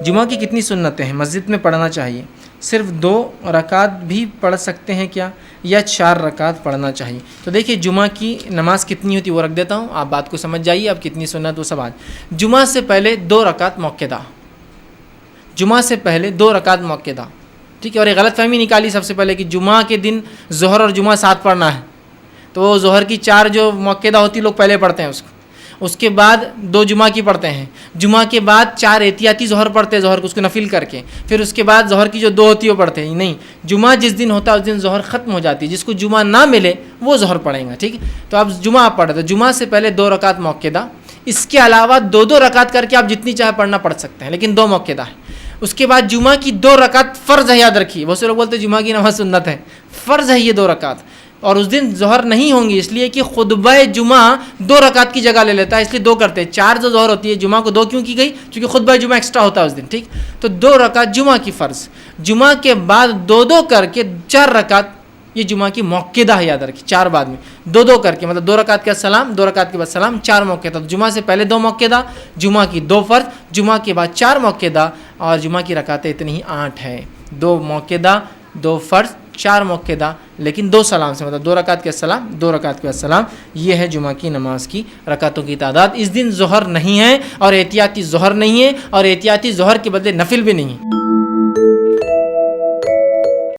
جمعہ کی کتنی سنتیں ہیں مسجد میں پڑھنا چاہیے؟ صرف 2 رکعت بھی پڑھ سکتے ہیں کیا یا 4 رکعت پڑھنا چاہیے؟ تو دیکھیے جمعہ کی نماز کتنی ہوتی ہے وہ رکھ دیتا ہوں، آپ بات کو سمجھ جائیے. اب کتنی سنت وہ سب آج. جمعہ سے پہلے 2 رکعت موقعہ، جمعہ سے پہلے 2 رکعت موقعہ، ٹھیک ہے. اور یہ غلط فہمی نکالی سب سے پہلے کہ جمعہ کے دن ظہر اور جمعہ ساتھ پڑھنا ہے، تو وہ ظہر کی 4 جو موقعہ ہوتی لوگ پہلے پڑھتے ہیں اس کے بعد 2 جمعہ کی پڑھتے ہیں، جمعہ کے بعد 4 احتیاطی ظہر پڑھتے ہیں، ظہر کو اس کو نفل کر کے، پھر اس کے بعد ظہر کی جو 2 ہوتی ہے وہ پڑھتے ہیں. نہیں، جمعہ جس دن ہوتا ہے اس دن ظہر ختم ہو جاتی ہے، جس کو جمعہ نہ ملے وہ ظہر پڑھیں گا، ٹھیک ہے. تو اب جمعہ آپ پڑھتے ہیں، جمعہ سے پہلے 2 رکعت موقعہ، اس کے علاوہ 2 رکعت کر کے آپ جتنی چاہے پڑھنا پڑھ سکتے ہیں، لیکن 2 موقعہ ہے. اس کے بعد جمعہ کی 2 رکعت فرض ہے، یاد رکھیے. بہت سے لوگ بولتے ہیں جمعہ کی نماز سنت ہے، فرض ہے یہ 2 رکعت. اور اس دن ظہر نہیں ہوں گی، اس لیے کہ خطبہ جمعہ 2 رکعت کی جگہ لے لیتا ہے، اس لیے 2 کرتے ہیں. 4 جو ظہر ہوتی ہے جمعہ کو 2 کیوں کی گئی؟ کیونکہ خطبہ جمعہ ایکسٹرا ہوتا ہے اس دن، ٹھیک. تو 2 رکعت جمعہ کی فرض، جمعہ کے بعد 2 کر کے 4 رکعت یہ جمعہ کی موقعہ ہے، یاد رکھیے. 4 بعد میں 2 کر کے، مطلب 2 رکعت کے سلام، 2 رکعت کے بعد سلام، 4 موقعہ. تو جمعہ سے پہلے 2 موقعہ، جمعہ کی 2 فرض، جمعہ کے بعد 4 موقعہ، اور جمعہ کی رکعتیں اتنی ہی 8 ہیں. 2 موقعہ، 2 فرض، 4 موقعہ، لیکن 2 سلام سے، مطلب 2 رکعت کے سلام، 2 رکعت کے بعد سلام. یہ ہے جمعہ کی نماز کی رکعتوں کی تعداد. اس دن ظہر نہیں ہے اور احتیاطی ظہر نہیں ہے، اور احتیاطی ظہر کے بدلے نفل بھی نہیں ہے.